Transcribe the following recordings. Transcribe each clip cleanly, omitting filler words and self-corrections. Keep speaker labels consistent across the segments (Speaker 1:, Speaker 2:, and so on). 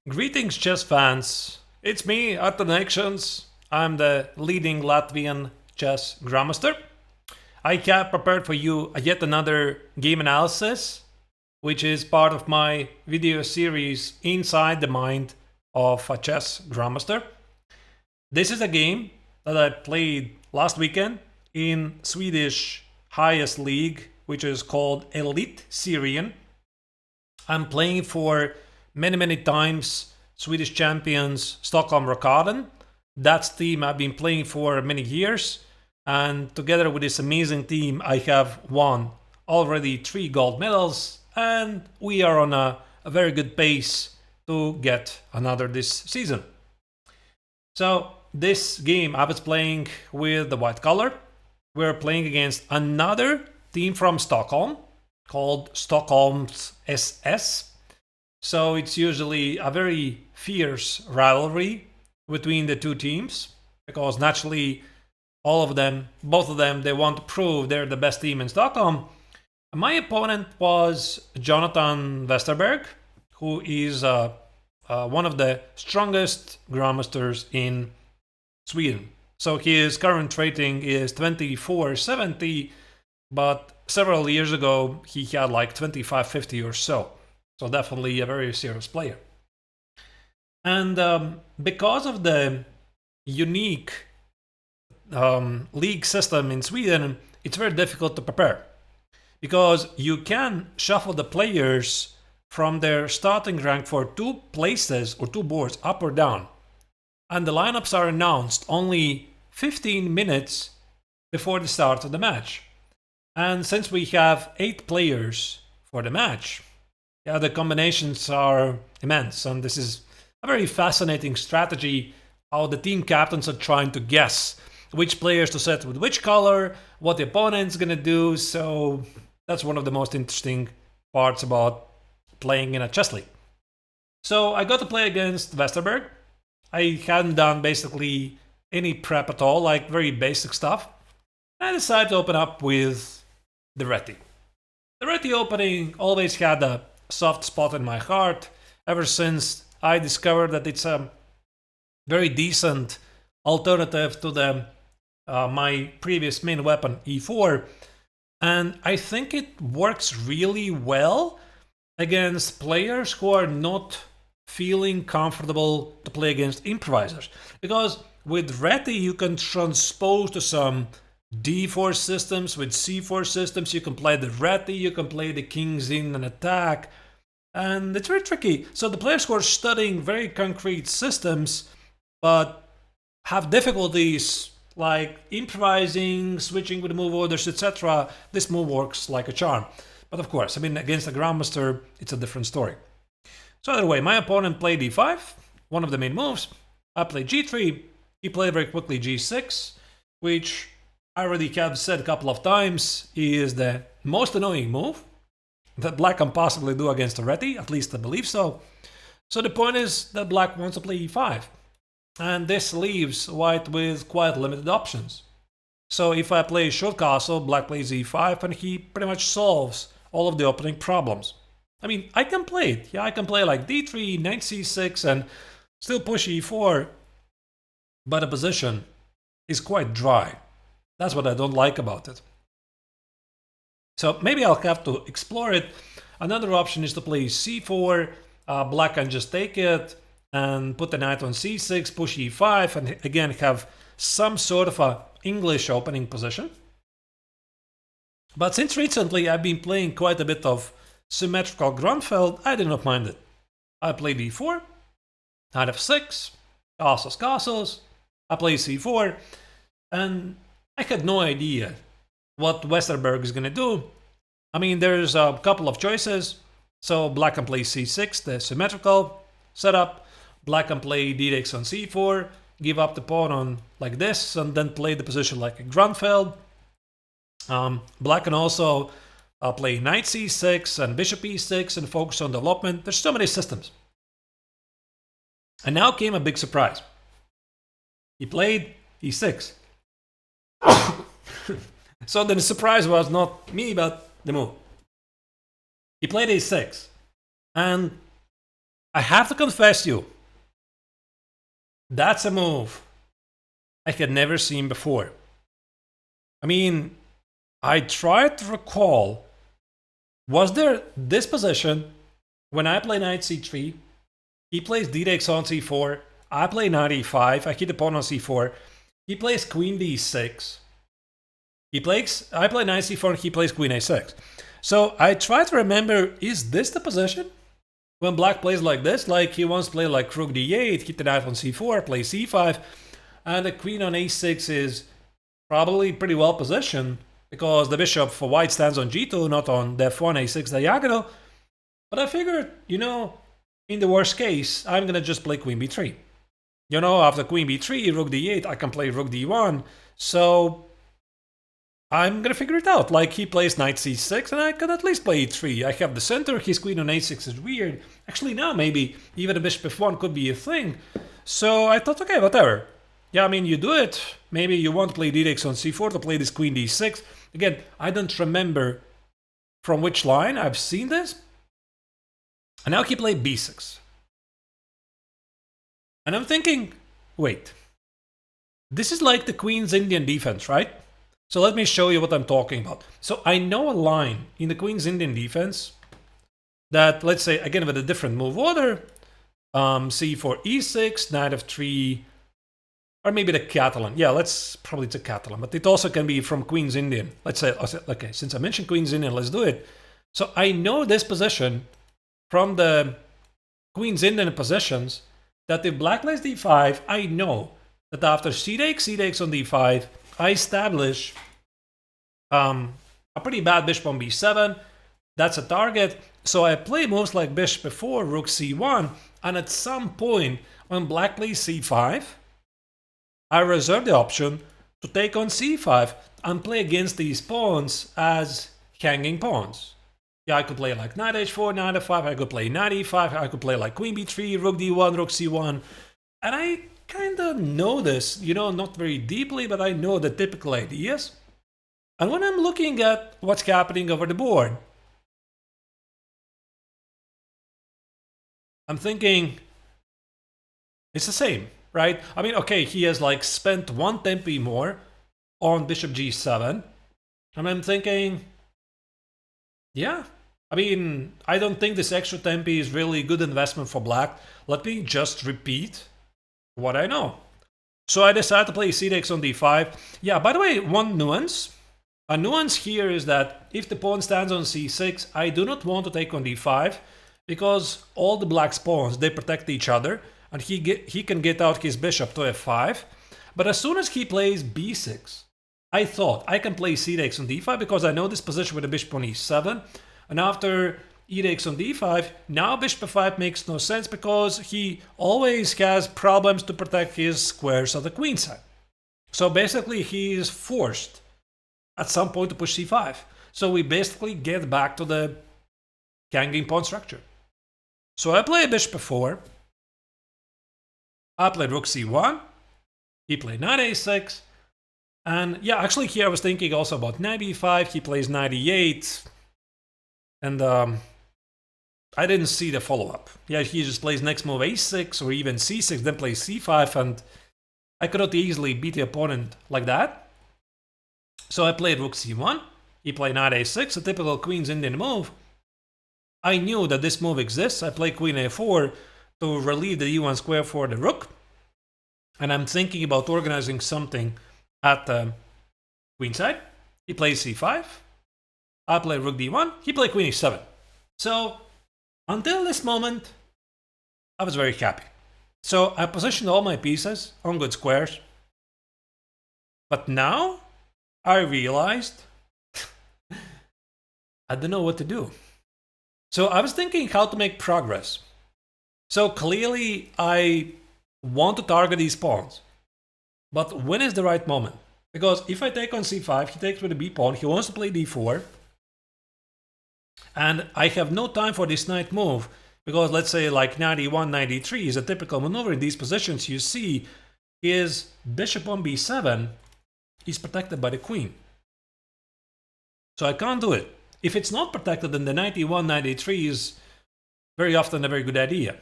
Speaker 1: Greetings, chess fans. It's me, Arturs Neiksans. I'm the leading Latvian chess grandmaster. I have prepared for you yet another game analysis, which is part of my video series Inside the Mind of a Chess Grandmaster. This is a game that I played last weekend in Swedish highest league, which is called Elitserien. I'm playing for many times Swedish champions Stockholm Rockaden. That's the team I've been playing for many years, and together with this amazing team I have won already 3 gold medals, and we are on a very good pace to get another this season. So this game I was playing with the white color. We're playing against another team from Stockholm called Stockholm's SS. So it's usually a very fierce rivalry between the two teams, because naturally both of them, they want to prove they're the best team in Stockholm. My opponent was Jonathan Westerberg, who is one of the strongest grandmasters in Sweden. So his current rating is 2470, but several years ago he had like 2550 or so. So definitely a very serious player. And because of the unique league system in Sweden, it's very difficult to prepare, because you can shuffle the players from their starting rank for 2 places or 2 boards up or down, and the lineups are announced only 15 minutes before the start of the match. And since we have 8 players for the match, the combinations are immense, and this is a very fascinating strategy, how the team captains are trying to guess which players to set with which color, what the opponent's gonna do. So that's one of the most interesting parts about playing in a chess league. So I got to play against Westerberg. I hadn't done basically any prep at all, like very basic stuff. I decided to open up with the Reti. The Reti opening always had a soft spot in my heart ever since I discovered that it's a very decent alternative to the my previous main weapon e4, and I think it works really well against players who are not feeling comfortable to play against improvisers, because with Reti you can transpose to some d4 systems, with c4 systems you can play the Reti, you can play the kings in and attack, and it's very tricky. So the players who are studying very concrete systems but have difficulties like improvising, switching with the move orders, etc., this move works like a charm. But of course, I mean, against a grandmaster, it's a different story. So either way, my opponent played e5, one of the main moves. I played g3, he played very quickly g6, which I already have said a couple of times is the most annoying move that black can possibly do against a Reti, at least I believe so. So the point is that black wants to play e5, and this leaves white with quite limited options. So if I play short castle, black plays e5, and he pretty much solves all of the opening problems. I mean, I can play it. Yeah, I can play like d3, knight c6, and still push e4, but the position is quite dry. That's what I don't like about it. So maybe I'll have to explore it. Another option is to play c4, black can just take it and put the knight on c6, push e5, and again have some sort of a English opening position. But since recently I've been playing quite a bit of symmetrical Grunfeld, I did not mind it. I played e4, knight f6, castles, I play c4, and I had no idea what Westerberg is going to do. I mean, there's a couple of choices. So black can play c6, the symmetrical setup. Black can play d takes on c4, give up the pawn on like this, and then play the position like a Grunfeld. Black can also play knight c6 and bishop e6 and focus on development. There's so many systems. And now came a big surprise. He played e6. So the surprise was not me, but the move. He played a6, and I have to confess you, that's a move I had never seen before. I mean, I tried to recall, was there this position when I play knight c3, he plays d-takes on c4, I play knight e5, I hit the pawn on c4, he plays queen d6, I play knight c4 and he plays queen a6. So I try to remember, is this the position? When black plays like this, like he once played like rook d8, hit the knight on c4, play c5, and the queen on a6 is probably pretty well positioned because the bishop for white stands on g2, not on the f1, a6 diagonal. But I figured, you know, in the worst case, I'm gonna just play queen b3. You know, after queen b3, rook d8, I can play rook d1, so I'm gonna figure it out. Like, he plays knight c6, and I can at least play e3. I have the center, his queen on a6 is weird. Actually, now maybe even a bishop f1 could be a thing. So I thought, okay, whatever. Yeah, I mean, you do it. Maybe you want to play d-takes on c4 to play this queen d6. Again, I don't remember from which line I've seen this. And now he played b6. And I'm thinking, wait. This is like the Queen's Indian defense, right? So let me show you what I'm talking about. So I know a line in the Queen's Indian defense that, let's say, again, with a different move order, c4, e6, knight f3, or maybe the Catalan. Yeah, let's probably it's a Catalan, but it also can be from Queen's Indian. Let's say, okay, since I mentioned Queen's Indian, let's do it. So I know this position from the Queen's Indian positions that if black plays d5, I know that after c-takes on d5, I establish a pretty bad bishop on b7. That's a target. So I play moves like bishop f4, rook c1, and at some point when black plays c5, I reserve the option to take on c5 and play against these pawns as hanging pawns. Yeah, I could play like knight h4, knight f5, I could play knight e5, I could play like queen b3, rook d1, rook c1. And I kind of know this, you know, not very deeply, but I know the typical ideas. And when I'm looking at what's happening over the board, I'm thinking it's the same, right? I mean, okay, he has like spent one tempi more on bishop g7. And I'm thinking, yeah, I mean, I don't think this extra tempi is really a good investment for black. Let me just repeat what I know. So I decided to play c-takes on d5. Yeah, by the way, one nuance. A nuance here is that if the pawn stands on c6, I do not want to take on d5 because all the black's pawns, they protect each other and he can get out his bishop to f5. But as soon as he plays b6, I thought I can play c-takes on d5 because I know this position with the bishop on e7. And after e-takes on d5, now bishop f5 makes no sense because he always has problems to protect his squares on the queen side. So basically he is forced at some point to push c5. So we basically get back to the hanging pawn structure. So I play bishop f4, I play rook c1, he played knight a6, and yeah, actually here I was thinking also about knight b5, he plays knight e8, and I didn't see the follow-up. Yeah, he just plays next move a6 or even c6, then plays c5, and I could not easily beat the opponent like that. So I played rook c1, he played knight a6, a typical Queen's Indian move. I knew that this move exists. I play queen a4 to relieve the e1 square for the rook. And I'm thinking about organizing something at the queen side. He plays c5. I play rook d1. He played queen e7. So until this moment, I was very happy. So I positioned all my pieces on good squares. But now I realized I don't know what to do. So I was thinking how to make progress. So clearly I want to target these pawns. But when is the right moment? Because if I take on c5, he takes with the b pawn, he wants to play d4. And I have no time for this knight move. Because let's say like knight e1, knight e3 is a typical maneuver in these positions. You see his bishop on b7 is protected by the queen. So I can't do it. If it's not protected, then the knight e1, knight e3 is very often a very good idea.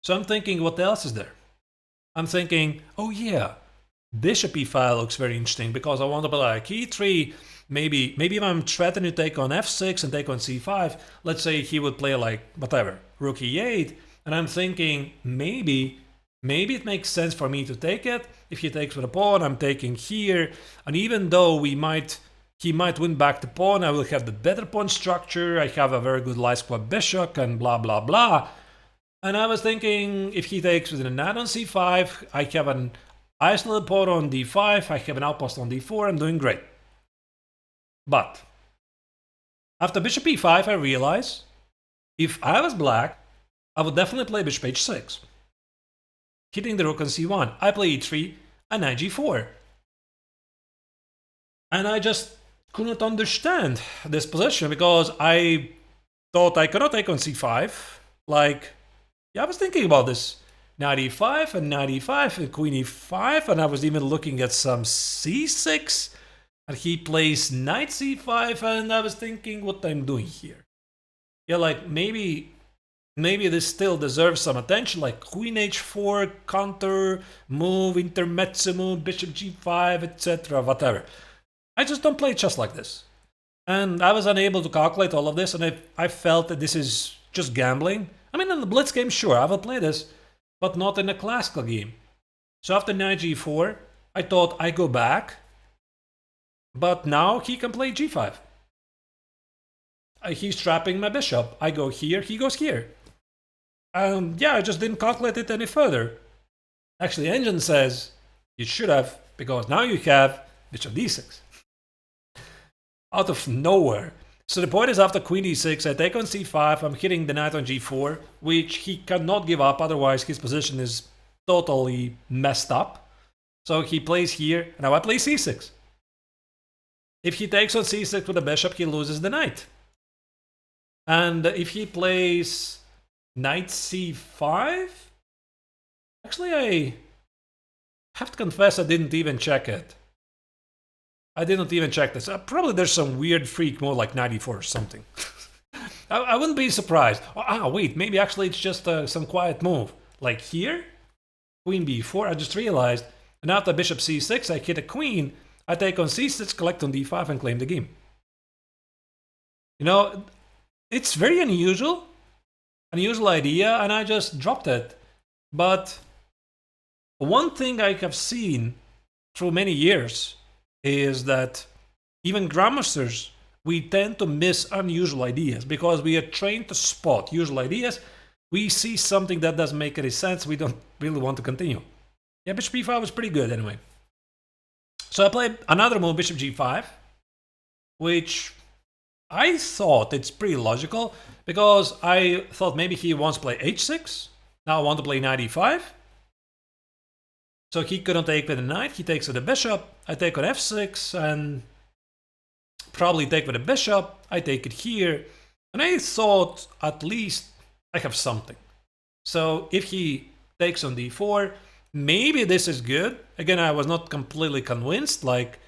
Speaker 1: So I'm thinking, what else is there? I'm thinking, oh yeah, bishop e5 looks very interesting because I want to play like e3. Maybe if I'm threatening to take on f6 and take on c5, let's say he would play like whatever, rook e8, and I'm thinking maybe it makes sense for me to take it. If he takes with a pawn, I'm taking here, and even though he might win back the pawn, I will have the better pawn structure, I have a very good light square bishop and blah blah blah. And I was thinking, if he takes with a knight on c5, I have an isolated pawn on d5, I have an outpost on d4, I'm doing great. But after bishop e5, I realized if I was black, I would definitely play bishop h6, hitting the rook on c1. I play e3 and knight g4. And I just couldn't understand this position because I thought I cannot take on c5. Like, yeah, I was thinking about this. Knight e5 and knight e5 and queen e5, and I was even looking at some c6. And he plays knight c5, and I was thinking what I'm doing here. Yeah, like maybe this still deserves some attention, like queen h4, counter, move, intermezzo move, bishop g5, etc., whatever. I just don't play chess like this. And I was unable to calculate all of this, and I felt that this is just gambling. I mean, in the blitz game, sure, I will play this, but not in a classical game. So after knight g4, I thought I go back, but now he can play g5. He's trapping my bishop. I go here, he goes here. Yeah, I just didn't calculate it any further. Actually, Engine says you should have, because now you have bishop d6. Out of nowhere. So the point is, after queen d6, I take on c5, I'm hitting the knight on g4, which he cannot give up, otherwise his position is totally messed up. So he plays here, and now I play c6. If he takes on c6 with the bishop, he loses the knight. And if he plays knight c5, actually I have to confess I didn't even check it. I didn't even check this. Probably there's some weird freak mode like knight e4 or something. I wouldn't be surprised. Wait, maybe actually it's just some quiet move. Like here, queen b4, I just realized. And after bishop c6, I hit a queen. I take on c6, collect on d5, and claim the game. You know, it's very unusual idea, and I just dropped it. But one thing I have seen through many years is that even grandmasters, we tend to miss unusual ideas because we are trained to spot usual ideas. We see something that doesn't make any sense, we don't really want to continue. Yeah, bishop b5 was pretty good anyway. So I played another move, bishop g5, which I thought it's pretty logical because I thought maybe he wants to play h6. Now I want to play knight e5. So he couldn't take with the knight, he takes with the bishop, I take on f6, and probably take with the bishop, I take it here, and I thought at least I have something. So if he takes on d4, maybe this is good. Again, I was not completely convinced, like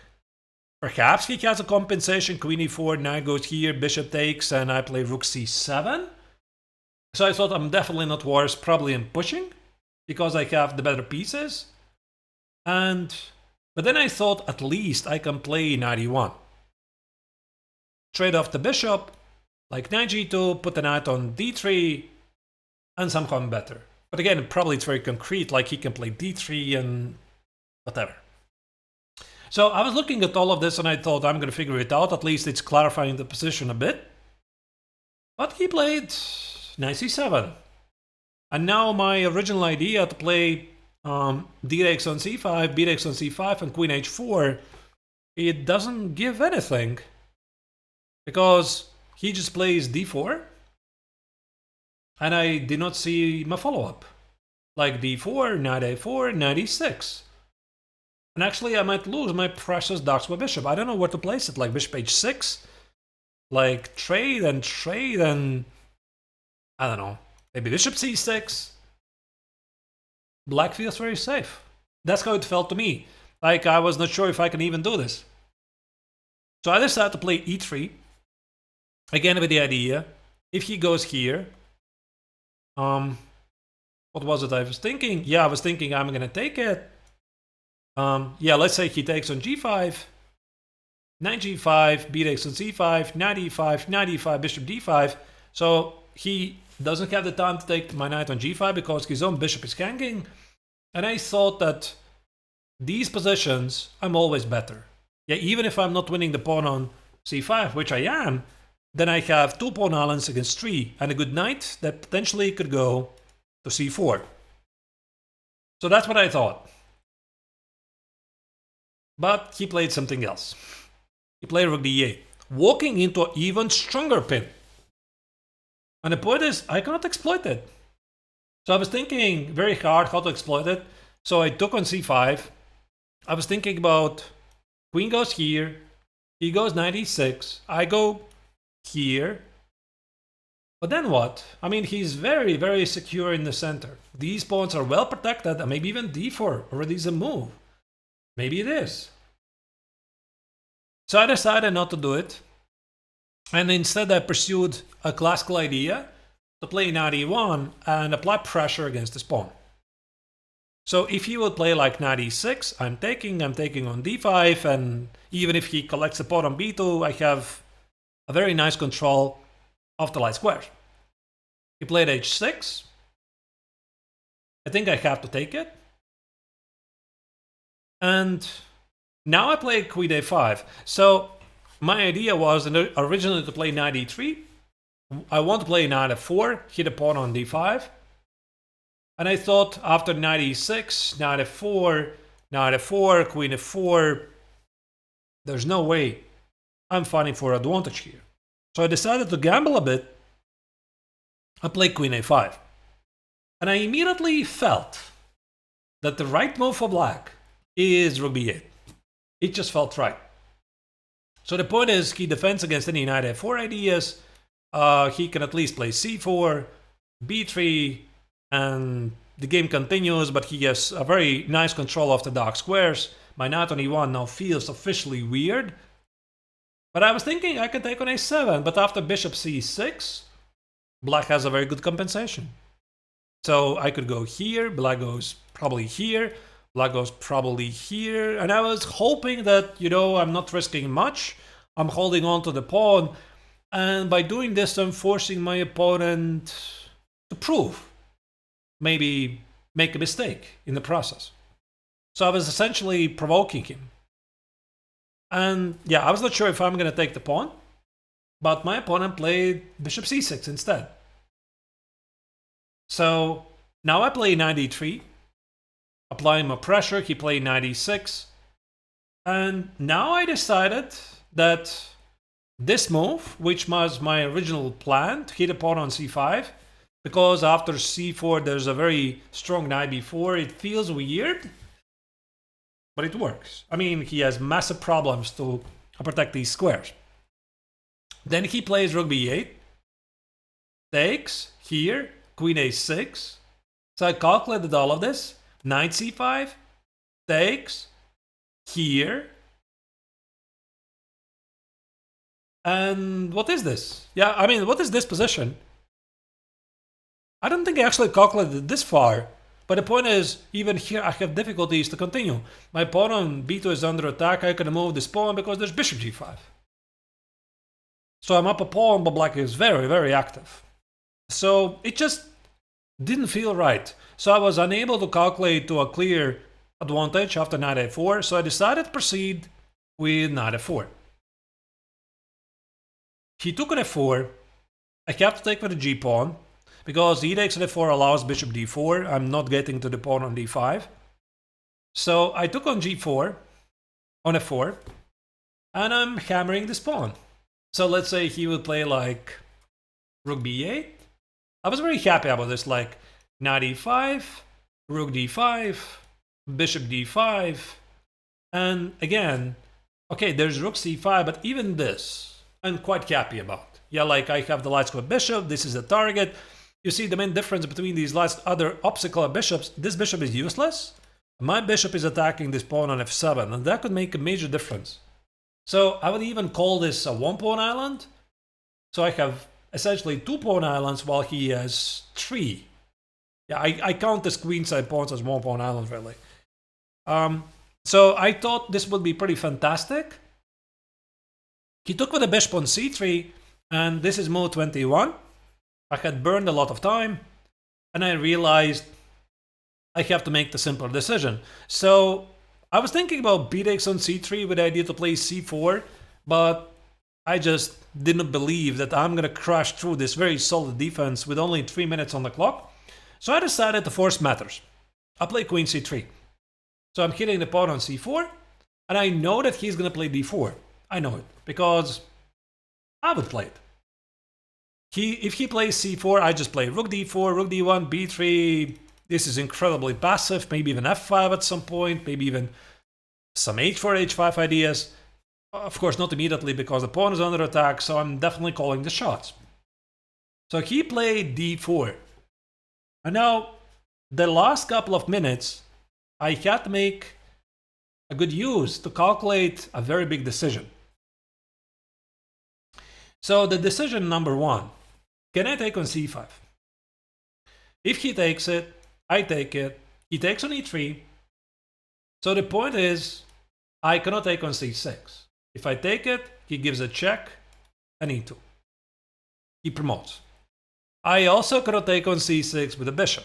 Speaker 1: perhaps he has a compensation, queen e4, knight goes here, bishop takes, and I play rook c7. So I thought I'm definitely not worse, probably in pushing, because I have the better pieces. But then I thought at least I can play knight e1. Trade off the bishop, like knight g2, put the knight on d3, and somehow I'm better. But again, probably it's very concrete, like he can play d3 and whatever. So I was looking at all of this and I thought I'm going to figure it out, at least it's clarifying the position a bit. But he played knight c7. And now my original idea to play d-takes on c5, b-takes on c5, and queen h4, it doesn't give anything. Because he just plays d4, and I did not see my follow-up. Like d4, knight a4, knight e6. And actually I might lose my precious dark square bishop. I don't know where to place it, like bishop h6, like trade, and I don't know, maybe bishop c6. Black feels very safe. That's how it felt to me. Like I was not sure if I can even do this. So I decided to play e3. Again with the idea, if he goes here, What was it I was thinking? Yeah, I was thinking I'm gonna take it. Yeah, let's say he takes on g5, knight g5, b takes on c5, knight e5, knight e5, bishop d5. So he doesn't have the time to take my knight on g5 because his own bishop is hanging. And I thought that these positions, I'm always better. Yeah, even if I'm not winning the pawn on c5, which I am, then I have 2 pawn islands against 3 and a good knight that potentially could go to c4. So that's what I thought. But he played something else. He played rook d8, walking into an even stronger pin. And the point is, I cannot exploit it. So I was thinking very hard how to exploit it. So I took on c5. I was thinking about queen goes here, he goes knight e6, I go here. But then what? I mean, he's very, very secure in the center. These pawns are well protected, and maybe even d4 already is a move. Maybe it is. So I decided not to do it. And instead I pursued a classical idea to play knight e1 and apply pressure against this pawn. So if he would play like knight e6, I'm taking on d5, and even if he collects the pawn on b2, I have a very nice control of the light squares. He played h6. I think I have to take it. And now I play queen a5. So my idea was originally to play knight e3. I want to play knight f4, hit a pawn on d5. And I thought after knight e6, knight f4, queen f4, there's no way I'm fighting for advantage here. So I decided to gamble a bit and play queen a5. And I immediately felt that the right move for black is rook b8. It just felt right. So the point is, he defends against any knight f4 ideas. He can at least play c4, b3, and the game continues, but he has a very nice control of the dark squares. My knight on e1 now feels officially weird. But I was thinking I could take on a7, but after bishop c6, black has a very good compensation. So I could go here, black goes probably here, black goes probably here, and I was hoping that, I'm not risking much. I'm holding on to the pawn, and by doing this, I'm forcing my opponent to prove, maybe make a mistake in the process. So I was essentially provoking him. And yeah, I was not sure if I'm going to take the pawn, but my opponent played bishop c6 instead. So now I play knight e3, applying my pressure. He played knight e6. And now I decided that this move, which was my original plan, to hit a pawn on c5, because after c4 there's a very strong knight b4, it feels weird, but it works. I mean, he has massive problems to protect these squares. Then he plays rook b8, takes here, queen a6. So I calculated all of this. Knight c5, takes, here. And what is this? Yeah, I mean, what is this position? I don't think I actually calculated this far. But the point is, even here I have difficulties to continue. My pawn on b2 is under attack. I can move this pawn because there's bishop g5. So I'm up a pawn, but black is very, very active. So it just didn't feel right. So I was unable to calculate to a clear advantage after knight a4. So I decided to proceed with knight f4. He took on f4. I have to take with the g pawn, because e takes on f4 allows bishop d4. I'm not getting to the pawn on d5. So I took on g4, on f4, and I'm hammering this pawn. So let's say he would play like rook b8. I was very happy about this, like knight e5, rook d5, bishop d5, and again, okay, there's rook c5, but even this I'm quite happy about. Yeah, like I have the light square bishop, this is the target. You see the main difference between these other obstacle bishops. This bishop is useless. My bishop is attacking this pawn on f7, and that could make a major difference. So I would even call this a one pawn island. So I have essentially 2 pawn islands while he has 3. Yeah, I count this queenside pawns as 1 pawn island, really. So I thought this would be pretty fantastic. He took with a bishop on c3, and this is move 21. I had burned a lot of time, and I realized I have to make the simpler decision. So I was thinking about b takes on c3 with the idea to play c4, but I just didn't believe that I'm going to crash through this very solid defense with only 3 minutes on the clock. So I decided to force matters. I play queen c3. So I'm hitting the pawn on c4, and I know that he's going to play d4. I know it, because I would play it. If he plays c4, I just play rook d4, rook d1, b3. This is incredibly passive, maybe even f5 at some point, maybe even some h4, h5 ideas. Of course, not immediately because the pawn is under attack, so I'm definitely calling the shots. So he played d4. And now, the last couple of minutes, I had to make a good use to calculate a very big decision. So the decision number 1, can I take on c5? If he takes it, I take it. He takes on e3. So the point is, I cannot take on c6. If I take it, he gives a check and e2. He promotes. I also cannot take on c6 with a bishop.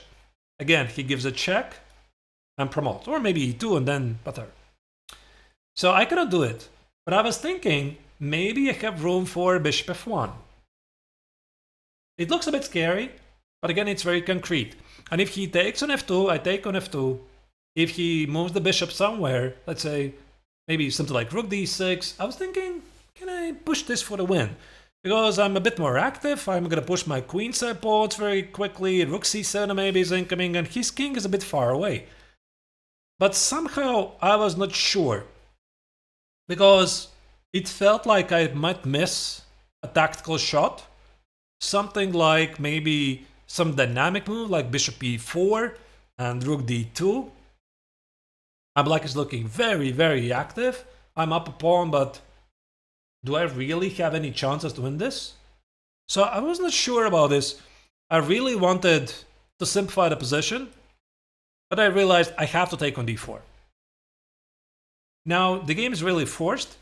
Speaker 1: Again, he gives a check and promotes. Or maybe e2 and then pater. So I cannot do it. But I was thinking, maybe I have room for bishop f1. It looks a bit scary, but again, it's very concrete. And if he takes on f2, I take on f2. If he moves the bishop somewhere, let's say, maybe something like rook d6, I was thinking, can I push this for the win? Because I'm a bit more active, I'm going to push my queenside pawns very quickly, rook c7 maybe is incoming, and his king is a bit far away. But somehow I was not sure, because it felt like I might miss a tactical shot. Something like maybe some dynamic move like bishop e4 and rook d2. My black is looking very, very active. I'm up a pawn, but do I really have any chances to win this? So I was not sure about this. I really wanted to simplify the position, but I realized I have to take on d4. Now, the game is really forced.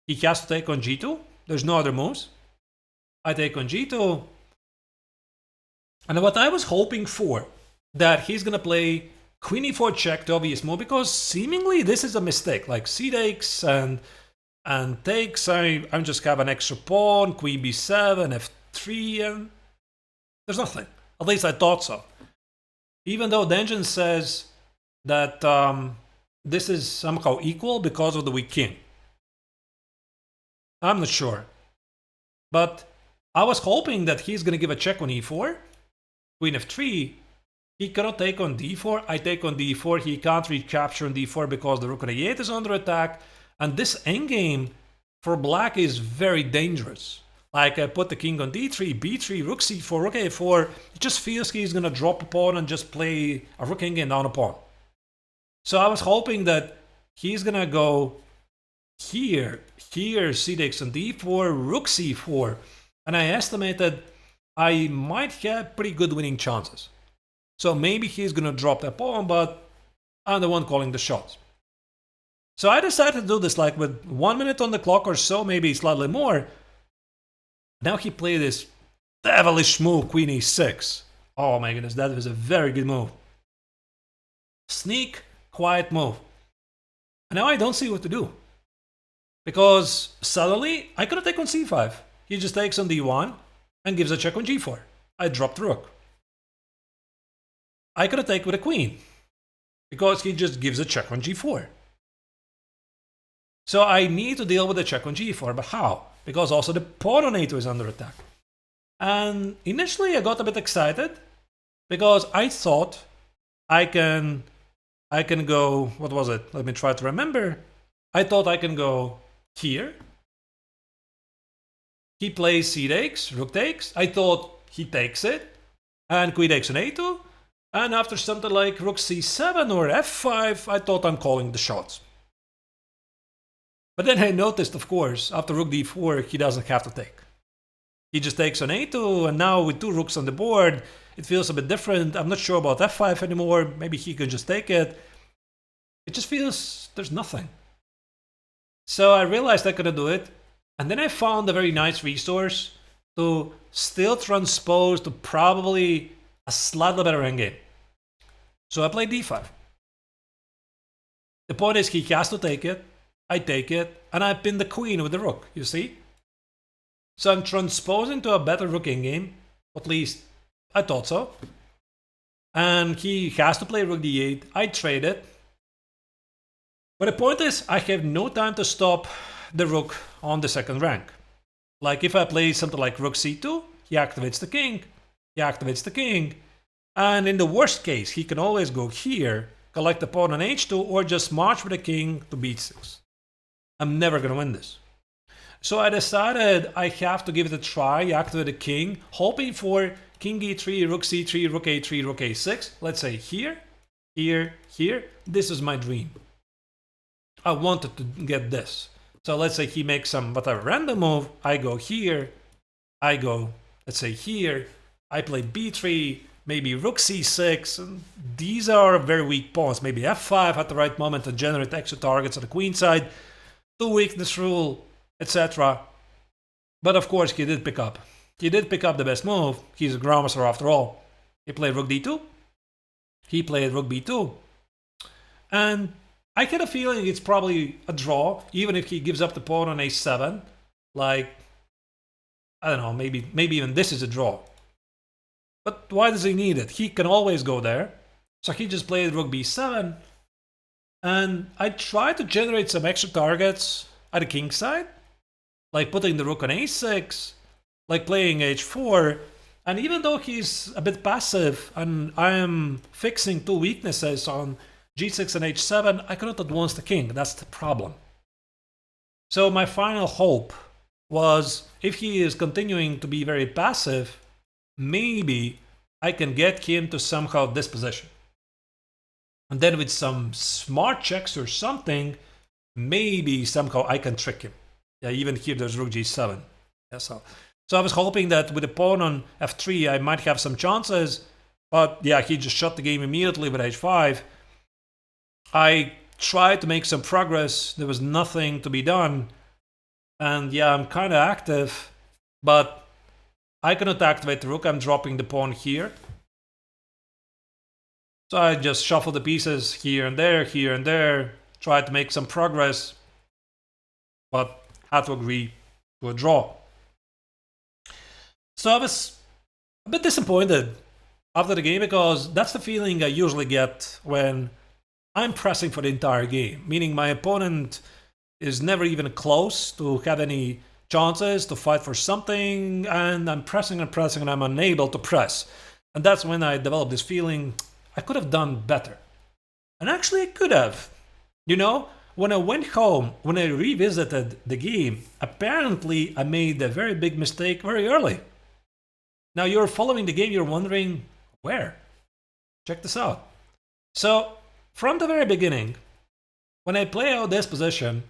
Speaker 1: He has to take on g2. There's no other moves. I take on g2. And what I was hoping for, that he's going to play queen e4 check, the obvious move, because seemingly this is a mistake. Like c takes and takes, I just have an extra pawn, queen b7, f3, and there's nothing. At least I thought so. Even though the engine says that this is somehow equal because of the weak king. I'm not sure. But I was hoping that he's going to give a check on e4, queen f3. He cannot take on d4. I take on d4. He can't recapture on d4 because the rook on e8 is under attack. And this endgame for black is very dangerous. Like I put the king on d3, b3, rook c4, rook a4. It just feels he's going to drop a pawn and just play a rook endgame down a pawn. So I was hoping that he's going to go here, c takes on d4, rook c4. And I estimated I might have pretty good winning chances. So maybe he's going to drop that pawn, but I'm the one calling the shots. So I decided to do this like with 1 minute on the clock or so, maybe slightly more. Now he played this devilish move, queen e6. Oh my goodness, that was a very good move. Sneak, quiet move. And now I don't see what to do. Because suddenly I could take on c5. He just takes on d1 and gives a check on g4. I dropped the rook. I could take with a queen. Because he just gives a check on g4. So I need to deal with the check on g4, but how? Because also the pawn on a2 is under attack. And initially I got a bit excited because I thought I can go, what was it? Let me try to remember. I thought I can go here. He plays c takes, rook takes. I thought he takes it. And queen takes on a2. And after something like rook c7 or f5, I thought I'm calling the shots. But then I noticed, of course, after rook d4, he doesn't have to take. He just takes on a2, and now with two rooks on the board, It feels a bit different. I'm not sure about f5 anymore. Maybe he can just take it. It just feels there's nothing. So I realized I couldn't do it. And then I found a very nice resource to still transpose to probably a slightly better endgame. So I played d5. The point is he has to take it, I take it, and I pin the queen with the rook, you see? So I'm transposing to a better rook endgame, at least I thought so. And he has to play rook d8, I trade it. But the point is, I have no time to stop the rook on the second rank. Like if I play something like rook c2, he activates the king, and in the worst case, he can always go here, collect the pawn on h2, or just march with the king to b6. I'm never gonna win this. So I decided I have to give it a try, activate the king, hoping for king e3, rook c3, rook a3, rook a6. Let's say here, here, here. This is my dream. I wanted to get this. So let's say he makes some whatever random move. I go here. I go, let's say here. I play b3, maybe rook c6. And these are very weak pawns. Maybe f5 at the right moment to generate extra targets on the queen side. The weakness rule, etc. But of course he did pick up. He did pick up the best move. He's a grandmaster after all. He played rook d2. He played rook b2. And I get a feeling it's probably a draw, even if he gives up the pawn on a7. Like, I don't know, maybe even this is a draw. But why does he need it? He can always go there. So he just played rook b7. And I tried to generate some extra targets at the king side. Like putting the rook on a6. Like playing h4. And even though he's a bit passive and I am fixing two weaknesses on g6 and h7, I cannot advance the king. That's the problem. So my final hope was, if he is continuing to be very passive, maybe I can get him to somehow this position. And then with some smart checks or something, maybe somehow I can trick him. Yeah, even here there's rook g7. Yeah, so I was hoping that with the pawn on f3 I might have some chances, but yeah, he just shut the game immediately with h5. I tried to make some progress, there was nothing to be done, and yeah, I'm kind of active, but I cannot activate the rook, I'm dropping the pawn here. So I just shuffle the pieces here and there, tried to make some progress, but had to agree to a draw. So I was a bit disappointed after the game, because that's the feeling I usually get when I'm pressing for the entire game, meaning my opponent is never even close to have any chances to fight for something, and I'm pressing and I'm unable to press. And that's when I developed this feeling I could have done better. And actually I could have. You know, when I went home, when I revisited the game, apparently I made a very big mistake very early. Now you're following the game, you're wondering, where? Check this out. So, from the very beginning, when I play out this position,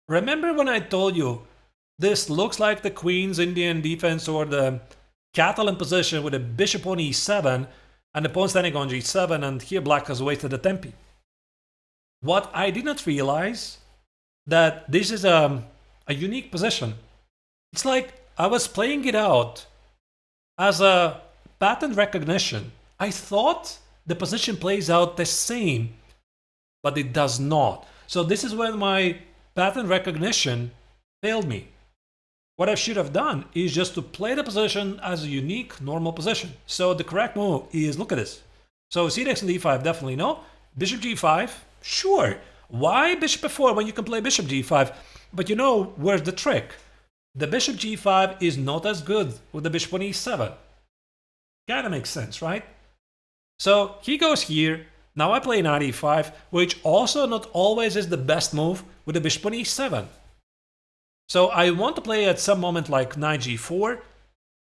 Speaker 1: remember when I told you this looks like the Queen's Indian defense or the Catalan position with a bishop on e7 and the pawn standing on g7, and here black has wasted the tempi. What I did not realize, that this is a unique position. It's like I was playing it out as a pattern recognition. I thought the position plays out the same, but it does not. So this is when my pattern recognition failed me. What I should have done is just to play the position as a unique normal position. So the correct move is, look at this. So c6 and d5, definitely no. Bishop g5, sure. Why bishop f4 when you can play bishop g5? But you know where's the trick? The bishop g5 is not as good with the bishop on e7. Kinda makes sense, right? So he goes here. Now I play knight e5, which also not always is the best move with the bishop on e7. So I want to play at some moment like knight g4.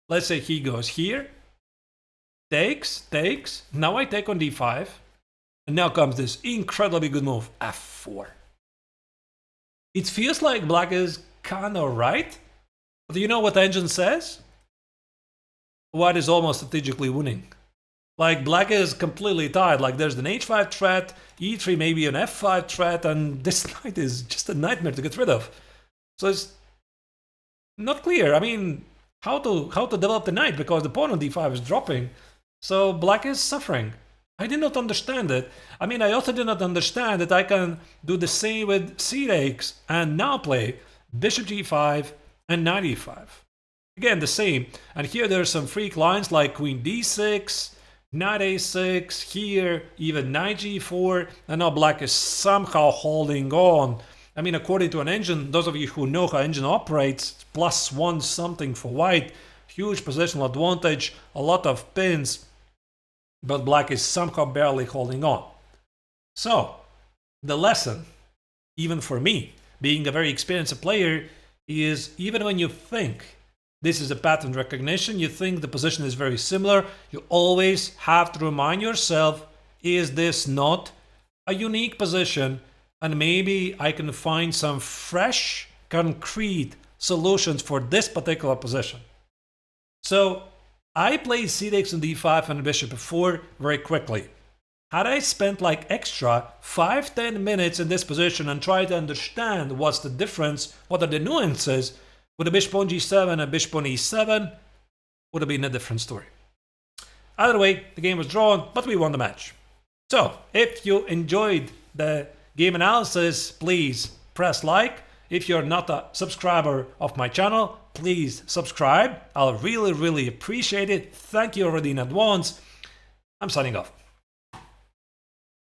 Speaker 1: Let's say he goes here. Takes. Now I take on d5. And now comes this incredibly good move, f4. It feels like black is kind of right. But do you know what the engine says? white is almost strategically winning. Like black is completely tied. Like there's an h5 threat, e3 maybe an f5 threat, and this knight is just a nightmare to get rid of. So it's not clear. I mean, how to develop the knight because the pawn on d5 is dropping. So black is suffering. I did not understand it. I mean, I also did not understand that I can do the same with c takes and now play bishop g5 and knight e5. Again, the same. And here there's some freak lines like queen d6, knight a6, here even knight g4, and now black is somehow holding on. I mean, according to an engine, those of you who know how engine operates, +1 something for white, huge positional advantage, a lot of pins, but black is somehow barely holding on. So, the lesson, even for me, being a very experienced player, is even when you think this is a pattern recognition, you think the position is very similar, you always have to remind yourself, is this not a unique position? And maybe I can find some fresh, concrete solutions for this particular position. So I played c takes on d5 and bishop f4 very quickly. Had I spent like extra 5-10 minutes in this position and tried to understand what's the difference, what are the nuances, with a bishop on g7 and bishop on e7, would have been a different story. Either way, the game was drawn, but we won the match. So, if you enjoyed the game analysis, please press like. If you're not a subscriber of my channel, please subscribe. I'll really appreciate it. Thank you already in advance. I'm signing off.